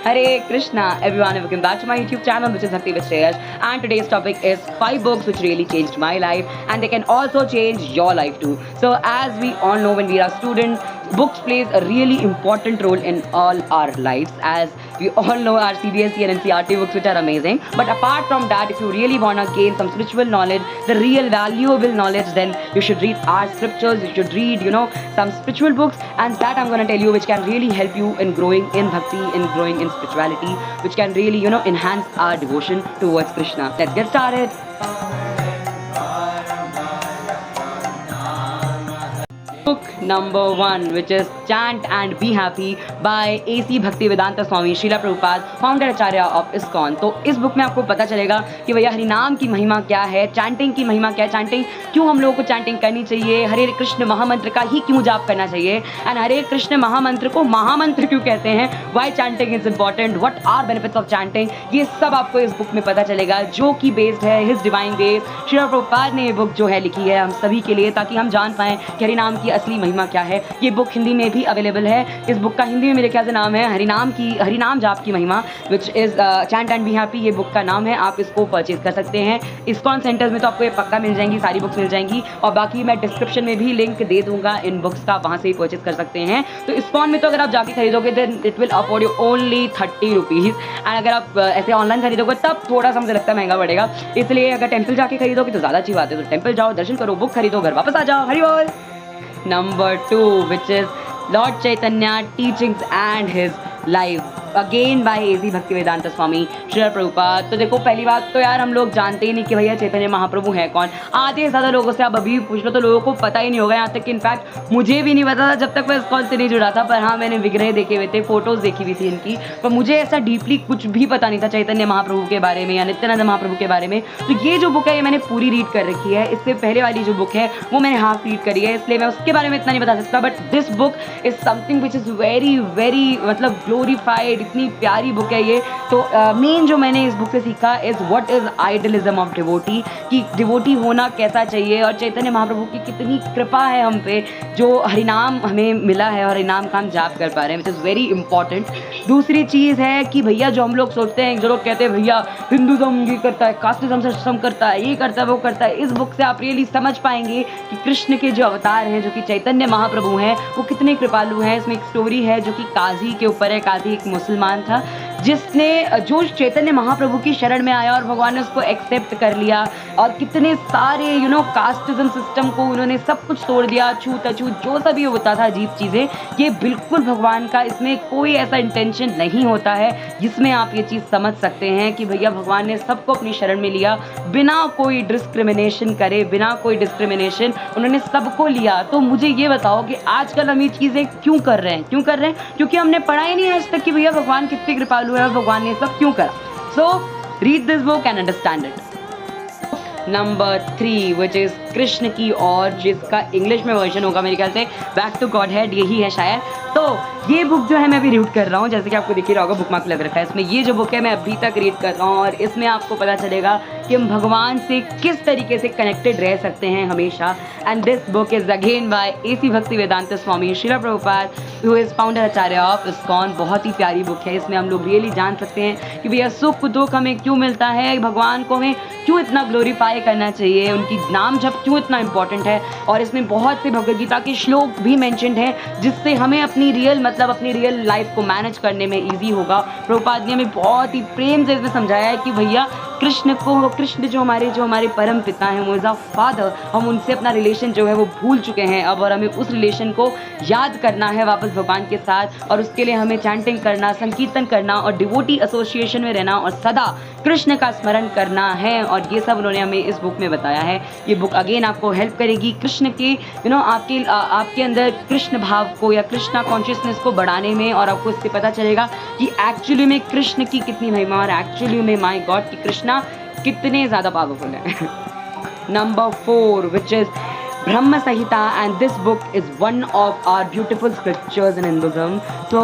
Hare Krishna, everyone, and welcome back to my YouTube channel, which is Bhakti with Shreyas. And today's topic is 5 books which really changed my life, and they can also change your life too. So, as we all know, when we are students, books plays a really important role in all our lives. As we all know, our CBSE and NCERT books, which are amazing. But apart from that, if you really wanna gain some spiritual knowledge, the real valuable knowledge, then you should read our scriptures. You should read, some spiritual books, and that I'm gonna tell you, which can really help you in growing in bhakti, in growing in spirituality, which can really, enhance our devotion towards Krishna. Let's get started. Book number 1, which is Chant and Be Happy by A.C. Bhaktivedanta Swami Srila Prabhupada, founder Acharya of ISKCON. तो इस book में आपको पता चलेगा कि भैया हरिनाम की महिमा क्या है, चैंटिंग की महिमा क्या है, चैंटिंग क्यों हम लोगों को चैंटिंग करनी चाहिए, हरे कृष्ण महामंत्र का ही क्यों जाप करना चाहिए, एंड हरे कृष्ण महामंत्र को महामंत्र क्यों कहते हैं, why chanting is important, what are benefits of chanting, ये सब आपको इस बुक में पता चलेगा, जो कि बेस्ड है his divine days. Srila Prabhupada ने ये बुक जो है लिखी है हम सभी के लिए, ताकि हम जान पाएं कि हरिनाम की असली महिमा क्या है। ये बुक हिंदी में भी अवेलेबल है। इस बुक का हिंदी में मेरे ख्याल से नाम है हरिनाम जाप की महिमा, which is chant and be happy. ये बुक का नाम है। आप इसको परचेज कर सकते हैं इस्कॉन सेंटर्स में, तो आपको ये पक्का मिल जाएंगी, सारी बुक्स मिल जाएंगी, और बाकी मैं डिस्क्रिप्शन में भी लिंक दे दूंगा इन बुक्स का, वहां से ही परचेज कर सकते हैं। तो इस्कॉन में तो अगर आप जाके खरीदोगे then it will afford you only 30 rupees, and अगर आप ऐसे ऑनलाइन खरीदोगे तब थोड़ा सा मुझे लगता है महंगा पड़ेगा। इसलिए अगर टेम्पल जाके खरीदोगे तो ज़्यादा अच्छी बात है। तो टेम्पल जाओ, दर्शन करो, बुक खरीदो, घर वापस आ जाओ। हरि बोल। Number 2, which is Lord Chaitanya teachings and his life, again by A.C. Bhaktivedanta Swami Srila Prabhupada। तो देखो, पहली बात तो यार हम लोग जानते ही नहीं कि भैया चैतन्य महाप्रभु है कौन। आधे से ज़्यादा लोगों से आप अभी पूछ लो तो लोगों को पता ही नहीं होगा, यहाँ तक कि इनफैक्ट मुझे भी नहीं पता था जब तक मैं इस से नहीं जुड़ा था। पर हाँ, मैंने विग्रह देखे हुए थे, फोटोज़ देखी हुई थी इनकी, पर मुझे ऐसा डीपली कुछ भी पता नहीं था चैतन्य महाप्रभु के बारे में या नित्यानंद महाप्रभु के बारे में। तो ये जो बुक है ये मैंने पूरी रीड कर रखी है। इससे पहले वाली जो बुक है वो मैंने हाफ रीड करी है, इसलिए मैं उसके बारे में इतना नहीं बता सकता। But this book is something which is very very glorified, इतनी प्यारी बुक है ये। तो मेन जो मैंने इस बुक से सीखा is what is idealism of devotee, कि डिवोटी होना कैसा चाहिए, और चैतन्य महाप्रभु की कितनी कृपा है हम पे, जो हरिनाम हमें मिला है और हरिनाम का हम जाप कर पा रहे हैं, विच इज़ वेरी इंपॉर्टेंट। दूसरी चीज़ है कि भैया जो हम लोग सोचते हैं, जो लोग कहते हैं भैया हिंदुज़म ये करता है, कास्टिज्म सिस्टम करता है, ये करता है, वो करता है, इस बुक से आप रियली समझ पाएंगे कि कृष्ण के जो अवतार हैं, जो कि चैतन्य महाप्रभु हैं, वो कितने कृपालु हैं। इसमें एक स्टोरी है जो कि काजी के ऊपर है। काजी एक मुसलमान था जो चैतन्य महाप्रभु की शरण में आया और भगवान ने उसको एक्सेप्ट कर लिया, और कितने सारे कास्टिज्म सिस्टम को उन्होंने सब कुछ तोड़ दिया, छूत अछूत जो सभी होता था अजीब चीज़ें, ये बिल्कुल भगवान का इसमें कोई ऐसा इंटेंशन नहीं होता है। जिसमें आप ये चीज़ समझ सकते हैं कि भैया भगवान ने सबको अपनी शरण में लिया, बिना कोई डिस्क्रिमिनेशन करे, बिना कोई डिस्क्रिमिनेशन उन्होंने सबको लिया। तो मुझे ये बताओ कि आजकल हम ये चीज़ें क्यों कर रहे हैं? क्योंकि हमने पढ़ा ही नहीं आज तक कि भैया भगवान कितने कृपालु है और भगवान ने सब क्यों करा। So read this book and understand it. Number 3, which is Krishna की ओर, जिसका इंग्लिश में वर्जन होगा मेरे ख्याल से बैक टू गॉड हेड, यही है शायद। तो ये बुक जो है मैं अभी रीड कर रहा हूँ, जैसे कि आपको दिख ही रहा होगा, बुक मार्क लग रखा है इसमें। ये जो बुक है मैं अभी तक रीड कर रहा हूँ, और इसमें आपको पता चलेगा कि हम भगवान से किस तरीके से कनेक्टेड रह सकते हैं हमेशा। And this book is again by A.C. Bhaktivedanta Swami Srila Prabhupada, who is founder acharya of ISKCON। बहुत ही प्यारी बुक है। इसमें हम लोग रियली जान सकते हैं कि भैया सुख दुख हमें क्यों मिलता है, भगवान को हमें क्यों इतना ग्लोरीफाई करना चाहिए, उनकी नाम जप क्यों इतना इंपॉर्टेंट है। और इसमें बहुत से भगवद गीता के श्लोक भी मेंशन्ड हैं, जिससे हमें अपनी रियल लाइफ को मैनेज करने में ईजी होगा। प्रभुपाद ने हमें बहुत ही प्रेम से इसमें समझाया है कि भैया कृष्ण जो हमारे परम पिता हैं, वो इज़ अ फादर, हम उनसे अपना रिलेशन जो है वो भूल चुके हैं अब, और हमें उस रिलेशन को याद करना है वापस भगवान के साथ। और उसके लिए हमें चैंटिंग करना, संकीर्तन करना, और डिवोटी एसोसिएशन में रहना, और सदा कृष्ण का स्मरण करना है। और ये सब उन्होंने हमें इस बुक में बताया है। ये बुक अगेन आपको हेल्प करेगी कृष्ण के आपके अंदर कृष्ण भाव को या कृष्णा कॉन्शियसनेस को बढ़ाने में, और आपको इससे पता चलेगा कि एक्चुअली में कृष्ण की कितनी महिमा, और एक्चुअली में माय गॉड कि कृष्णा कितने ज़्यादा पावरफुल है। Number 4, which is Brahma Samhita, and this book is one of our beautiful scriptures in Hinduism. So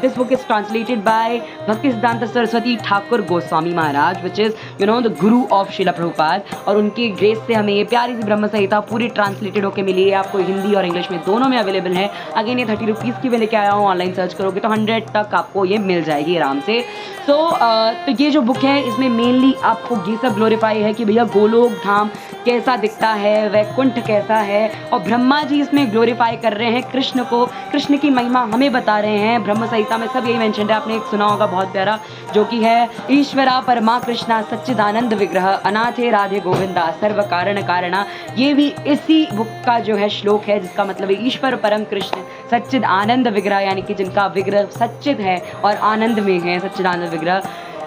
this book is translated by Bhaktisiddhanta Saraswati Thakur Goswami Maharaj, which is the guru of Srila Prabhupada. और उनके grace से हमें ये प्यारी सी ब्रह्म संहिता पूरी translated होकर मिली है। आपको हिंदी और इंग्लिश में दोनों में अवेलेबल है। अगेन ये 30 रुपीज़ की मैं लेके आया हूँ। ऑनलाइन सर्च करोगे तो 100 तक आपको ये मिल जाएगी आराम से। तो ये जो बुक है इसमें मेनली आपको ये सब ग्लोरीफाई है कि भैया गोलोक धाम कैसा दिखता है, वैकुंठ कैसा है, और ब्रह्मा जी इसमें ग्लोरीफाई कर रहे हैं कृष्ण को। कृष्ण की महिमा हमें बता रहे हैं। ब्रह्म संहिता में सब यही मेंशन है। आपने एक सुना होगा बहुत प्यारा, जो कि है ईश्वरा परमा कृष्णा सच्चिदानंद विग्रह अनाथे राधे गोविंदा सर्व कारण कारणा। ये भी इसी बुक का जो है श्लोक है, जिसका मतलब है ईश्वर परम कृष्ण सच्चिद आनंद विग्रह, यानी कि जिनका विग्रह सच्चिद है और आनंद में है, सच्चिदानंद विग्रह।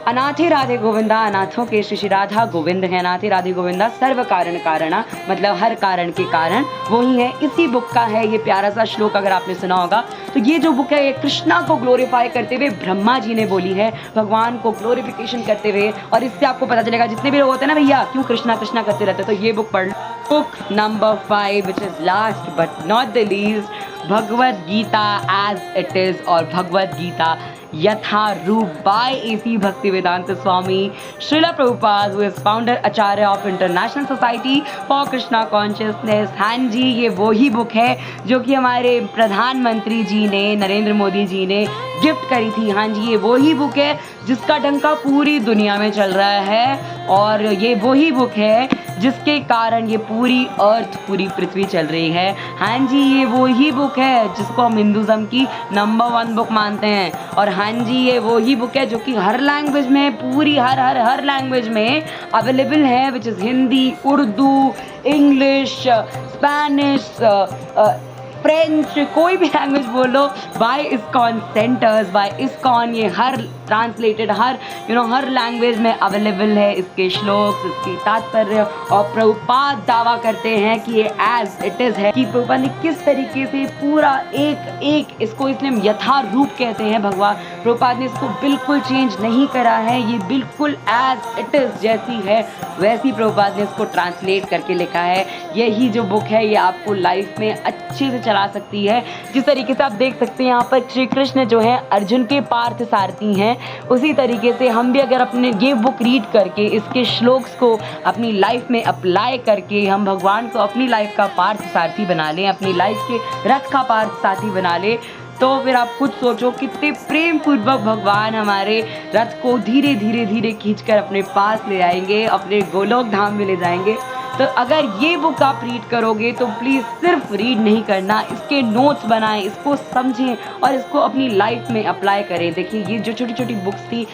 अनाथे राधे गोविंदा, अनाथों के श्री राधा गोविंद है। अनाथे राधे गोविंदा सर्व कारण कारणा, मतलब हर कारण के कारण वही है। इसी बुक का है ये प्यारा सा श्लोक, अगर आपने सुना होगा। तो ये जो बुक है ये कृष्णा को ग्लोरीफाई करते हुए ब्रह्मा जी ने बोली है, भगवान को ग्लोरिफिकेशन करते हुए। और इससे आपको पता चलेगा जितने भी लोग होते हैं ना भैया क्यों कृष्णा कृष्णा करते रहते हैं, तो ये बुक पढ़ लो। Book number 5 which is last but not the least, Bhagavad Gita as it is, और Bhagavad Gita Yatha Roop by AC Bhaktivedanta Swami Srila Prabhupada, who is founder acharya of International Society for Krishna Consciousness. हाँ जी, ये वही बुक है जो कि हमारे प्रधानमंत्री जी ने, नरेंद्र मोदी जी ने गिफ्ट करी थी। हाँ जी, ये वही बुक है जिसका डंका पूरी दुनिया में चल रहा है, और ये वही बुक है जिसके कारण ये पूरी अर्थ, पूरी पृथ्वी चल रही है। हाँ जी, ये वही बुक है जिसको हम हिंदुज़म की नंबर 1 बुक मानते हैं। और हाँ जी, ये वही बुक है जो कि हर लैंग्वेज में, पूरी हर लैंग्वेज में अवेलेबल है, which is Hindi, Urdu, English, Spanish, French, कोई भी लैंग्वेज बोलो, by ISKCON centres, by ISKCON. ये हर ट्रांसलेटेड, हर लैंग्वेज में अवेलेबल है। इसके श्लोक, इसकी तात्पर्य, और प्रभुपाद दावा करते हैं कि ये एज इट इज़ है, कि प्रभुपाद ने किस तरीके से पूरा एक इसको, इसलिए यथारूप कहते हैं भगवान, प्रभुपाद ने इसको बिल्कुल चेंज नहीं करा है। ये बिल्कुल एज इट इज़ जैसी है वैसी प्रभुपाद ने इसको ट्रांसलेट करके लिखा है। यही जो बुक है ये आपको लाइफ में अच्छे से चला सकती है। जिस तरीके से आप देख सकते हैं यहाँ पर श्री कृष्ण जो है अर्जुन के पार्थ सारथी हैं, उसी तरीके से हम भी अगर अपने ये बुक रीड करके इसके श्लोक्स को अपनी लाइफ में अप्लाई करके हम भगवान को अपनी लाइफ का पार्थ सारथी बना लें, अपनी लाइफ के रथ का पार्थ सारथी बना लें, तो फिर आप खुद सोचो कितने प्रेम पूर्वक भगवान हमारे रथ को धीरे धीरे खींचकर अपने पास ले आएंगे, अपने गोलोक धाम में ले जाएंगे। तो अगर ये बुक आप रीड करोगे तो प्लीज़ सिर्फ रीड नहीं करना, इसके नोट्स बनाएं, इसको समझें और इसको अपनी लाइफ में अप्लाई करें। देखिए, ये जो छोटी छोटी बुक्स थी,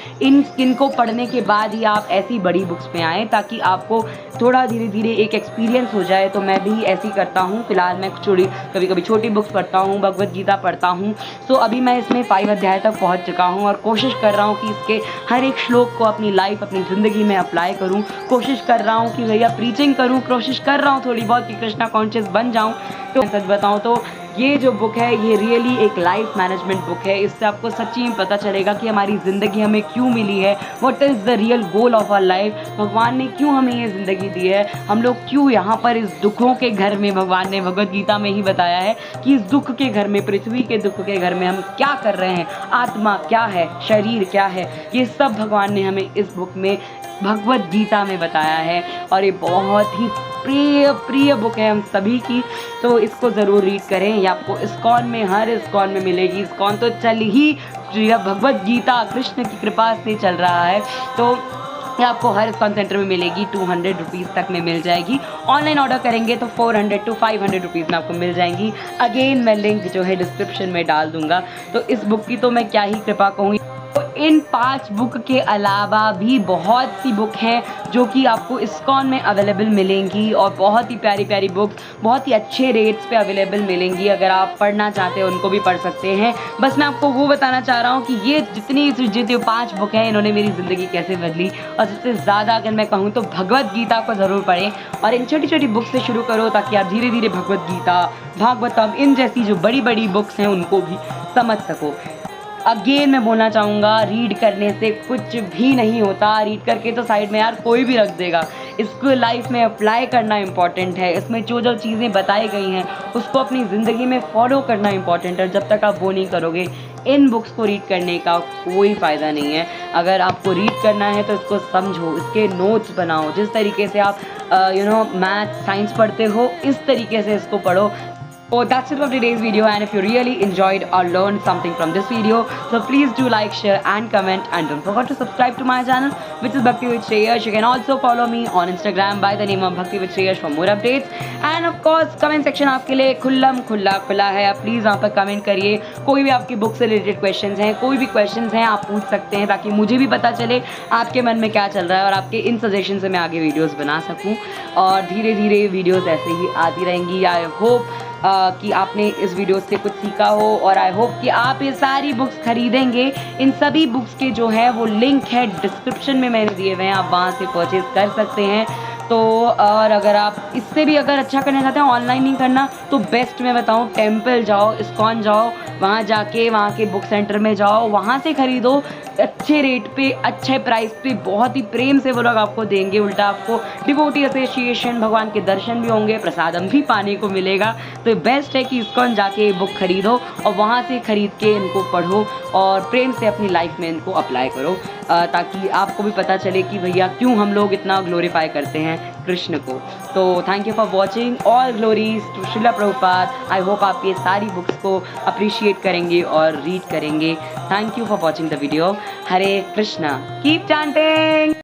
इनको पढ़ने के बाद ही आप ऐसी बड़ी बुक्स में आएँ, ताकि आपको थोड़ा धीरे धीरे एक एक्सपीरियंस हो जाए। तो मैं भी ऐसी करता हूँ। फिलहाल मैं कभी कभी छोटी बुक्स पढ़ता हूँ, भगवद गीता पढ़ता हूँ। सो अभी मैं इसमें 5 अध्याय तक पहुँच चुका हूँ और कोशिश कर रहा हूँ कि इसके हर एक श्लोक को अपनी लाइफ, अपनी ज़िंदगी में अप्लाई करूँ। कोशिश कर रहा हूँ कि भैया प्रीचिंग करूँ, कोशिश कर रहा हूँ थोड़ी बहुत कि कृष्णा कॉन्शियस बन जाऊँ। तो सच बताऊँ तो ये जो बुक है ये रियली एक लाइफ मैनेजमेंट बुक है। इससे आपको सच्ची में पता चलेगा कि हमारी ज़िंदगी हमें क्यों मिली है, what is the real goal of our life. भगवान ने क्यों हमें ये ज़िंदगी दी है, हम लोग क्यों यहाँ पर इस दुखों के घर में, भगवान ने भगवद गीता में ही बताया है कि इस दुख के घर में, पृथ्वी के दुख के घर में हम क्या कर रहे हैं, आत्मा क्या है, शरीर क्या है, ये सब भगवान ने हमें इस बुक में, भगवद गीता में बताया है। और ये बहुत ही प्रिय बुक है हम सभी की, तो इसको ज़रूर रीड करें। ये आपको इस्कॉन में, हर इस्कॉन में मिलेगी। इस्कॉन तो चल ही भगवद गीता कृष्ण की कृपा से चल रहा है, तो ये आपको हर इस्कॉन सेंटर में मिलेगी। 200 रुपीज़ तक में मिल जाएगी। ऑनलाइन ऑर्डर करेंगे तो 400 to 500 रुपीज़ में आपको मिल जाएंगी। अगेन मैं लिंक जो है डिस्क्रिप्शन में डाल दूंगा। तो इस बुक की तो मैं क्या ही कृपा कहूँ। तो इन 5 बुक के अलावा भी बहुत सी बुक हैं जो कि आपको इस्कॉन में अवेलेबल मिलेंगी, और बहुत ही प्यारी प्यारी बुक्स बहुत ही अच्छे रेट्स पे अवेलेबल मिलेंगी। अगर आप पढ़ना चाहते हैं उनको भी पढ़ सकते हैं। बस मैं आपको वो बताना चाह रहा हूँ कि ये जितनी 5 बुक हैं इन्होंने मेरी ज़िंदगी कैसे बदली। और सबसे ज़्यादा अगर मैं कहूँ तो भगवद गीता को ज़रूर पढ़ें और इन छोटी छोटी बुक्स से शुरू करो, ताकि आप धीरे धीरे भगवद गीता, भागवतम, इन जैसी जो बड़ी बड़ी बुक्स हैं उनको भी समझ सको। अगेन मैं बोलना चाहूँगा, रीड करने से कुछ भी नहीं होता। रीड करके तो साइड में यार कोई भी रख देगा। इसको लाइफ में अप्लाई करना इम्पॉर्टेंट है। इसमें जो जो चीज़ें बताई गई हैं उसको अपनी ज़िंदगी में फॉलो करना इम्पॉर्टेंट है। जब तक आप वो नहीं करोगे, इन बुक्स को रीड करने का कोई फ़ायदा नहीं है। अगर आपको रीड करना है तो इसको समझो, इसके नोट्स बनाओ। जिस तरीके से आप मैथ साइंस पढ़ते हो, इस तरीके से इसको पढ़ो। So that's it for today's video, and if you really enjoyed or learned something from this video, so please do like, share and comment, and don't forget to subscribe to my channel, which is Bhakti with Shreyash. You can also follow me on Instagram by the name of Bhakti with Shreyash for more updates. And of course comment section आपके लिए खुला है। आप please वहाँ पर comment करिए। कोई भी आपकी बुक से रिलेटेड क्वेश्चंस हैं, कोई भी क्वेश्चंस हैं, आप पूछ सकते हैं, ताकि मुझे भी पता चले आपके मन में क्या चल रहा है और आपके इन सजेशन से मैं आगे वीडियोस बना सकूं। और धीरे धीरे वीडियोस ऐसे ही आती रहेंगी। आई होप कि आपने इस वीडियो से कुछ सीखा हो, और आई होप कि आप ये सारी बुक्स खरीदेंगे। इन सभी बुक्स के जो है वो लिंक है डिस्क्रिप्शन में मैंने दिए हुए हैं, आप वहाँ से परचेज़ कर सकते हैं। तो और अगर आप इससे भी अगर अच्छा करना चाहते हैं, ऑनलाइन नहीं करना, तो बेस्ट मैं बताऊँ, टेम्पल जाओ, इस्कॉन जाओ, वहाँ जाके वहाँ के बुक सेंटर में जाओ, वहाँ से ख़रीदो। अच्छे रेट पे, अच्छे प्राइस पे, बहुत ही प्रेम से वो लोग आपको देंगे। उल्टा आपको डिवोटी एसोसिएशन, भगवान के दर्शन भी होंगे, प्रसादम भी पाने को मिलेगा। तो बेस्ट है कि इस्कॉन जाके बुक खरीदो और वहाँ से ख़रीद के इनको पढ़ो और प्रेम से अपनी लाइफ में इनको अप्लाई करो, ताकि आपको भी पता चले कि भैया क्यों हम लोग इतना ग्लोरीफाई करते हैं कृष्ण को। तो thank you for watching. All glories to Srila Prabhupada. I hope आप ये सारी बुक्स को अप्रिशिएट करेंगे और रीड करेंगे। Thank you for watching the video. Hare Krishna. Keep chanting.